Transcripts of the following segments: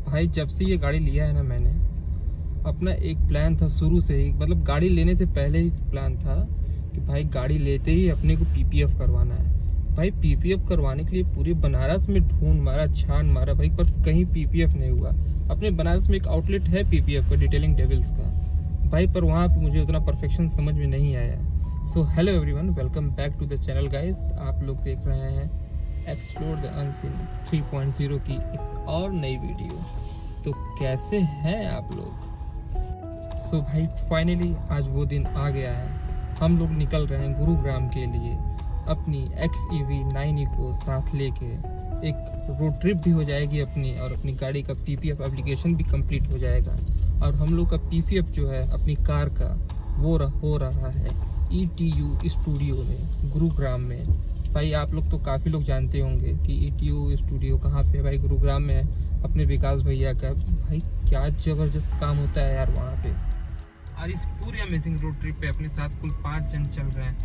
भाई जब से ये गाड़ी लिया है ना मैंने, अपना एक प्लान था शुरू से ही, मतलब गाड़ी लेने से पहले ही प्लान था कि भाई गाड़ी लेते ही अपने को पीपीएफ करवाना है। भाई पीपीएफ करवाने के लिए पूरे बनारस में ढूंढ मारा, छान मारा भाई, पर कहीं पीपीएफ नहीं हुआ। अपने बनारस में एक आउटलेट है पीपीएफ का, डिटेलिंग डेविल्स का भाई, पर वहाँ पे मुझे उतना परफेक्शन समझ में नहीं आया। So hello everyone, welcome back to the channel guys. आप लोग देख रहे हैं एक्सप्लोर द अनसीन 3.0 की एक और नई वीडियो। तो कैसे हैं आप लोग? सो भाई फाइनली आज वो दिन आ गया है। हम लोग निकल रहे हैं गुरुग्राम के लिए अपनी XEV 9e को साथ लेके। एक रोड ट्रिप भी हो जाएगी अपनी, और अपनी गाड़ी का पीपीएफ एप्लीकेशन भी कंप्लीट हो जाएगा। और हम लोग का पीपीएफ जो है अपनी कार का वो हो रहा है ETU स्टूडियो में, गुरुग्राम में। भाई आप लोग तो काफ़ी लोग जानते होंगे कि ETU स्टूडियो कहाँ पे है भाई, गुरुग्राम में है, अपने विकास भैया का। भाई क्या ज़बरदस्त काम होता है यार वहाँ पे। और इस पूरी अमेजिंग रोड ट्रिप पे अपने साथ कुल 5 जन चल रहे हैं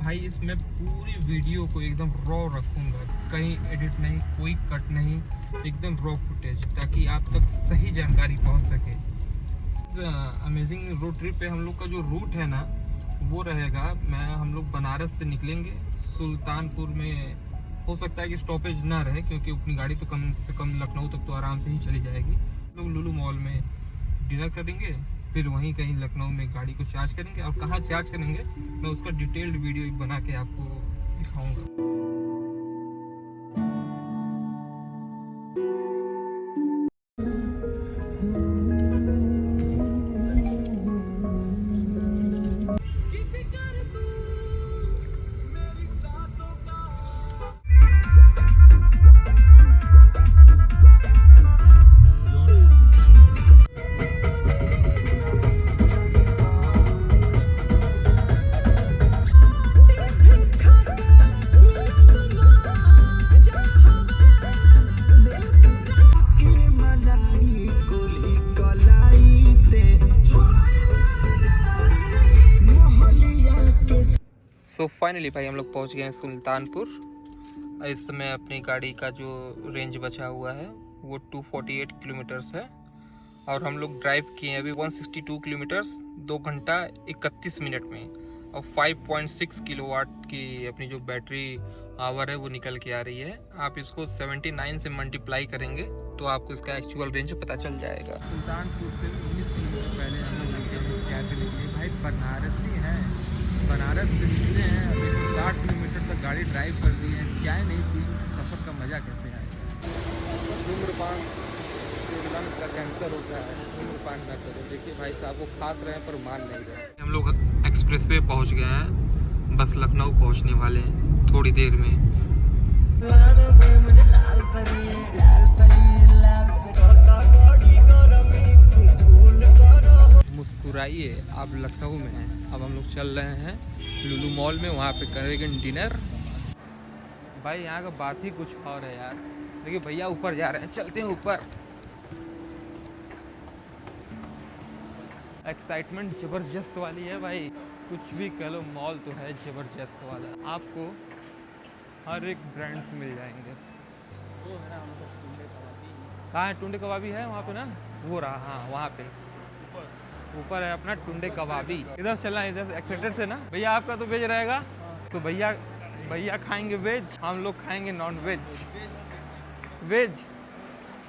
भाई। इसमें पूरी वीडियो को एकदम रॉ रखूँगा, कहीं एडिट नहीं, कोई कट नहीं, एकदम रॉ फुटेज, ताकि आप तक सही जानकारी पहुँच सके। इस अमेजिंग रोड ट्रिप पे हम लोग का जो रूट है ना वो रहेगा, हम लोग बनारस से निकलेंगे, सुल्तानपुर में हो सकता है कि स्टॉपेज ना रहे, क्योंकि अपनी गाड़ी तो कम से कम लखनऊ तक तो आराम से ही चली जाएगी। लोग लुलु मॉल में डिनर करेंगे, फिर वहीं कहीं लखनऊ में गाड़ी को चार्ज करेंगे। और कहाँ चार्ज करेंगे मैं उसका डिटेल्ड वीडियो एक बना के आपको दिखाऊंगा। सो फाइनली भाई हम लोग पहुंच गए हैं सुल्तानपुर। इस समय अपनी गाड़ी का जो रेंज बचा हुआ है वो 248 किलोमीटर्स है, और हम लोग ड्राइव किए हैं अभी 162 किलोमीटर्स 2 घंटा 31 मिनट में। और 5.6 किलोवाट की अपनी जो बैटरी आवर है वो निकल के आ रही है। आप इसको 79 से मल्टीप्लाई करेंगे तो आपको इसका एक्चुअल रेंज पता चल जाएगा। सुल्तानपुर से 19 किलोमीटर पहले हम लोग निकले भाई, बनारसी है, बनारस से निकले हैं, अभी 60 किलोमीटर तक गाड़ी ड्राइव कर दी है। चाय नहीं पी, सफ़र का मज़ा कैसे आएगा। धूम्रपान सेवन का कैंसर होता है, धूम्रपान ना करो। देखिए भाई साहब वो खास रहे हैं पर मान नहीं रहे। हम लोग एक्सप्रेस वे पहुँच गए हैं, बस लखनऊ पहुँचने वाले हैं थोड़ी देर में। मुस्कुराइए, आप लखनऊ में हैं। अब हम लोग चल रहे हैं लुलु मॉल में, वहाँ पे करेंगे डिनर। भाई यहाँ का बात ही कुछ और है यार। देखिए भैया ऊपर जा रहे हैं, चलते हैं ऊपर। एक्साइटमेंट ज़बरदस्त वाली है भाई, कुछ भी कह लो, मॉल तो है ज़बरदस्त वाला। आपको हर एक ब्रांड्स मिल जाएंगे। कहाँ है टुंडे कबाबी है वहाँ पे ना, वो रहा, हाँ वहाँ पे ऊपर है अपना टुंडे कबाबी। इधर चलना, इधर एक्सेटर से ना। भैया आपका तो वेज रहेगा, तो भैया खाएंगे वेज, हम लोग खाएंगे नॉन वेज। वेज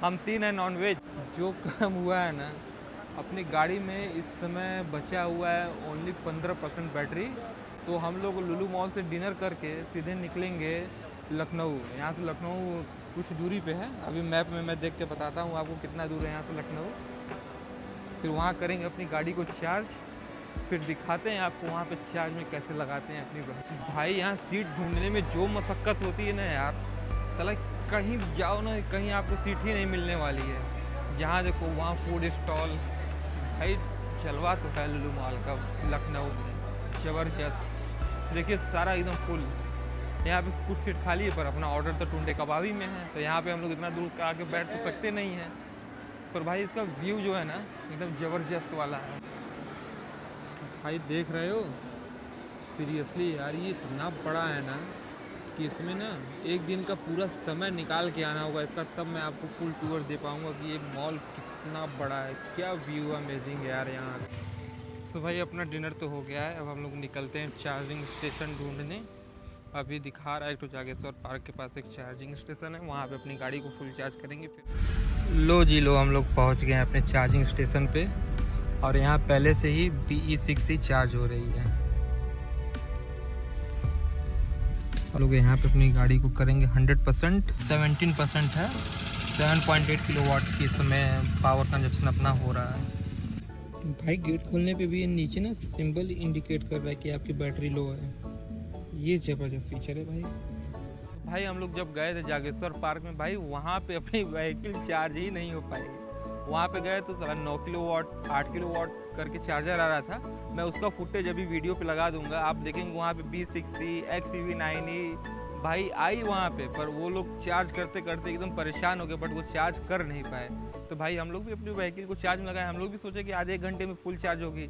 हम 3 हैं, नॉन वेज। जो कम हुआ है ना अपनी गाड़ी में, इस समय बचा हुआ है ओनली 15% बैटरी। तो हम लोग लुलु मॉल से डिनर करके सीधे निकलेंगे लखनऊ। यहाँ से लखनऊ कुछ दूरी पे है, अभी मैप में मैं देख के बताता हूँ आपको कितना दूर है यहाँ से लखनऊ। फिर वहाँ करेंगे अपनी गाड़ी को चार्ज, फिर दिखाते हैं आपको वहाँ पे चार्ज में कैसे लगाते हैं अपनी। भाई यहाँ सीट ढूंढने में जो मशक्क़त होती है ना यार, चला कहीं जाओ ना, कहीं आपको सीट ही नहीं मिलने वाली है। जहाँ देखो वहाँ फूड स्टॉल। भाई जलवा तो है लुलु मॉल का लखनऊ में, ज़बरदस्त। देखिए सारा एकदम फुल। यहाँ पे कुछ सीट खाली है, पर अपना ऑर्डर तो टुंडे कबाबी में है, तो यहाँ पे हम लोग इतना दूर का आके बैठ तो सकते नहीं हैं। पर भाई इसका व्यू जो है ना एकदम ज़बरदस्त वाला है। भाई देख रहे हो, सीरियसली यार ये इतना बड़ा है ना कि इसमें ना एक दिन का पूरा समय निकाल के आना होगा इसका, तब मैं आपको फुल टूर दे पाऊँगा कि ये मॉल कितना बड़ा है, क्या व्यू अमेजिंग है यार यहाँ। सो भाई अपना डिनर तो हो गया है, अब हम लोग निकलते हैं चार्जिंग स्टेशन ढूंढने। अभी दिखा रहा है तो जागेश्वर पार्क के पास एक चार्जिंग स्टेशन है, वहाँ पे अपनी गाड़ी को फुल चार्ज करेंगे। फिर लो जी लो, हम लोग पहुँच गए हैं अपने चार्जिंग स्टेशन पे और यहाँ पहले से ही BE6 चार्ज हो रही है। हम लोग यहाँ पे अपनी गाड़ी को करेंगे 100%, 17% है, 7.8 किलोवाट की समय पावर कंजप्शन अपना हो रहा है। भाई गेट खोलने पे भी नीचे ना सिंबल इंडिकेट कर रहा है कि आपकी बैटरी लो है, ये ज़बरदस्त फीचर है भाई। भाई हम लोग जब गए थे जागेश्वर पार्क में भाई, वहाँ पे अपनी व्हीकल चार्ज ही नहीं हो पाई। वहाँ पे गए तो साला 9 किलोवाट 8 किलोवाट करके चार्जर आ रहा था। मैं उसका फुटेज अभी वीडियो पे लगा दूंगा, आप देखेंगे वहाँ पे B6E XEV9E भाई आई वहाँ पे, पर वो लोग चार्ज करते करते एकदम परेशान हो गए, बट वो चार्ज कर नहीं पाए। तो भाई हम लोग भी अपनी व्हीकल को चार्ज में लगाए, हम लोग भी सोचे कि आधे घंटे में फुल चार्ज होगी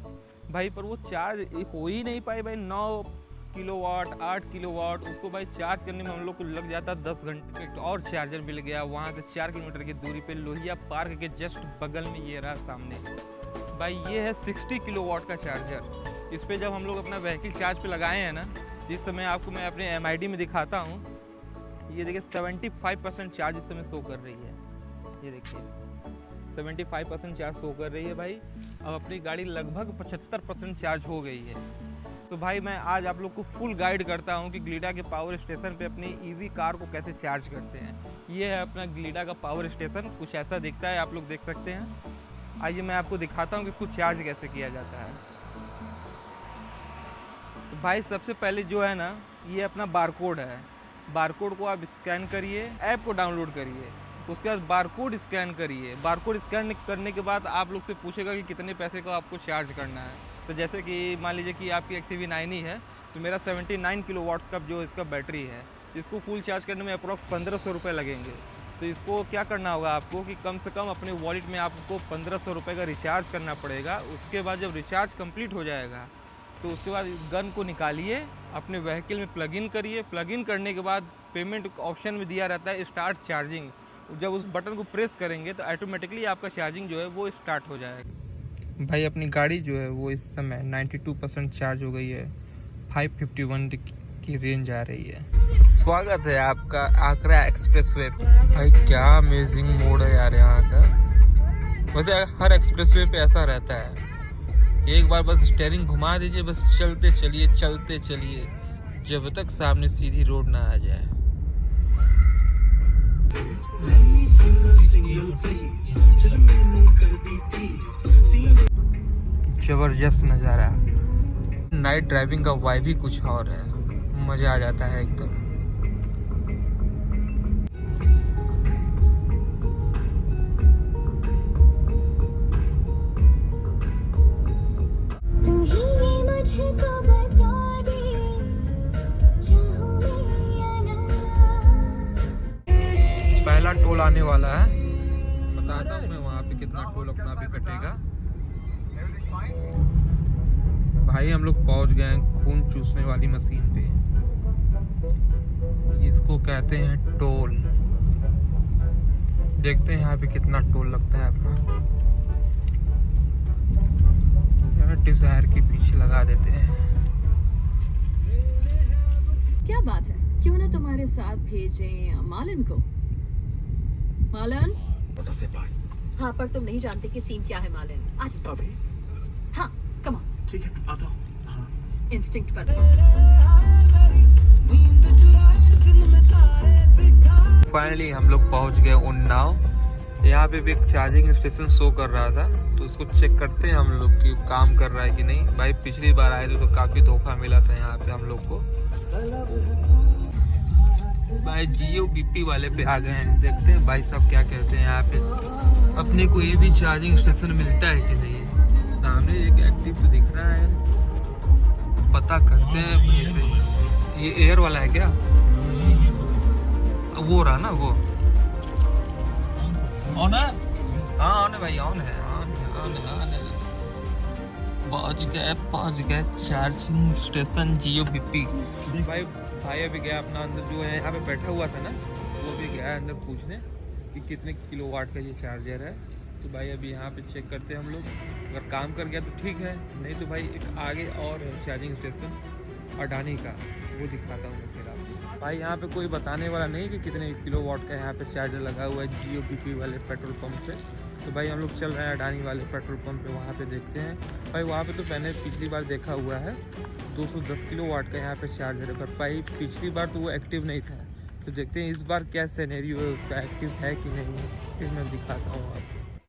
भाई, पर वो चार्ज हो ही नहीं पाई भाई। 9 किलोवाट 8 किलोवाट उसको भाई चार्ज करने में हम लोग को लग जाता 10 घंटे। एक और चार्जर मिल गया वहाँ से 4 किलोमीटर की दूरी पे लोहिया पार्क के जस्ट बगल में, ये रहा सामने भाई, ये है 60 किलोवाट का चार्जर। इस पर जब हम लोग अपना व्हीकल चार्ज पे लगाए हैं ना, जिस समय आपको मैं अपने MID में दिखाता हूँ, ये देखिए 75% चार्ज इस समय शो कर रही है, ये देखिए 75% चार्ज शो कर रही है भाई। अब अपनी गाड़ी लगभग 75% चार्ज हो गई है। तो भाई मैं आज आप लोग को फुल गाइड करता हूँ कि ग्लिडा के पावर स्टेशन पे अपनी EV कार को कैसे चार्ज करते हैं। ये है अपना ग्लिडा का पावर स्टेशन, कुछ ऐसा दिखता है, आप लोग देख सकते हैं। आइए मैं आपको दिखाता हूँ कि इसको चार्ज कैसे किया जाता है। तो भाई सबसे पहले जो है ना, ये अपना बारकोड है, बारकोड को आप स्कैन करिए, ऐप को डाउनलोड करिए, उसके बाद बारकोड स्कैन करिए। बारकोड स्कैन करने के बाद आप लोग से पूछेगा कि कितने पैसे का आपको चार्ज करना है। तो जैसे कि मान लीजिए कि आपकी XEV9E है, तो मेरा 79 किलोवाट्स का जो इसका बैटरी है, इसको फुल चार्ज करने में अप्रॉक्स 1500 रुपये लगेंगे। तो इसको क्या करना होगा आपको कि कम से कम अपने वॉलेट में आपको 1500 रुपये का रिचार्ज करना पड़ेगा। उसके बाद जब रिचार्ज कंप्लीट हो जाएगा तो उसके बाद गन को निकालिए, अपने व्हीकल में प्लग इन करिए। प्लग इन करने के बाद पेमेंट ऑप्शन में दिया रहता है स्टार्ट चार्जिंग, जब उस बटन को प्रेस करेंगे तो ऑटोमेटिकली आपका चार्जिंग जो है वो स्टार्ट हो जाएगा। भाई अपनी गाड़ी जो है वो इस समय 92% चार्ज हो गई है, 551 की रेंज आ रही है। स्वागत है आपका आगरा एक्सप्रेसवे पे। भाई क्या अमेजिंग मोड है यार यहाँ का। वैसे हर एक्सप्रेसवे पे ऐसा रहता है, एक बार बस स्टीयरिंग घुमा दीजिए, बस चलते चलिए जब तक सामने सीधी रोड ना आ जाए। जबरदस्त नज़ारा, नाइट ड्राइविंग का वाइब ही कुछ और है, मज़ा आ जाता है एकदम। पहला टोल आने वाला है, बताता हूँ मैं वहाँ पे कितना टोल अपना भी कटेगा। भाई हम लोग पहुँच गए हैं खून चूसने वाली मशीन पे, इसको कहते हैं टोल। देखते हैं यहाँ पे कितना टोल लगता है अपना। यहाँ डिजायर के पीछे लगा देते हैं। क्या बात है, क्यों ना तुम्हारे साथ भेजें मालन को। मालन, हाँ पर तुम नहीं जानते कि सीन क्या है मालन। आज अभी हाँ कम ऑन, ठीक है आता हूँ। हाँ। इंस्टिंक्ट पर। फाइनली हम लोग पहुंच गए उन्नाव। यहाँ पे भी एक चार्जिंग स्टेशन शो कर रहा था, तो उसको चेक करते हैं हम लोग कि काम कर रहा है कि नहीं। भाई पिछली बार आए थे तो काफ़ी धोखा मिला था यहाँ पे हम लोग को। भाई जियो BP वाले पे आ गए हैं, देखते हैं भाई साहब क्या कहते हैं यहाँ पे। अपने को ये भी चार्जिंग स्टेशन मिलता है कि नहीं। सामने एक एक्टिव तो दिख रहा है, पता करते हैं भाई से। ये एयर वाला है क्या? वो रहा ना वो ऑन है। हाँ ऑन है भाई, ऑन है। पहुँच गए चार्जिंग स्टेशन जियो BP। भाई भाई अभी गया अपना अंदर, जो है यहाँ पे बैठा हुआ था ना, वो भी गया अंदर पूछने कि कितने किलोवाट का ये चार्जर है। तो भाई अभी यहाँ पे चेक करते हैं हम लोग, अगर काम कर गया तो ठीक है, नहीं तो भाई एक आगे और है चार्जिंग स्टेशन अडानी का, वो दिखाता हूँ मैं फिर आपको। भाई यहाँ पे कोई बताने वाला नहीं कि कितने किलोवाट का यहाँ पे चार्जर लगा हुआ है जियो BP वाले पेट्रोल पंप पे। तो भाई हम लोग चल रहे हैं अडानी वाले पेट्रोल पंप पे, वहाँ पे देखते हैं। भाई वहाँ पे तो मैंने पिछली बार देखा हुआ है 210 किलोवाट का यहाँ पे चार्जर है, पर भाई पिछली बार तो वो एक्टिव नहीं था। तो देखते हैं इस बार क्या सिनेरियो है उसका, एक्टिव है कि नहीं है, फिर मैं दिखाता हूँ आपको।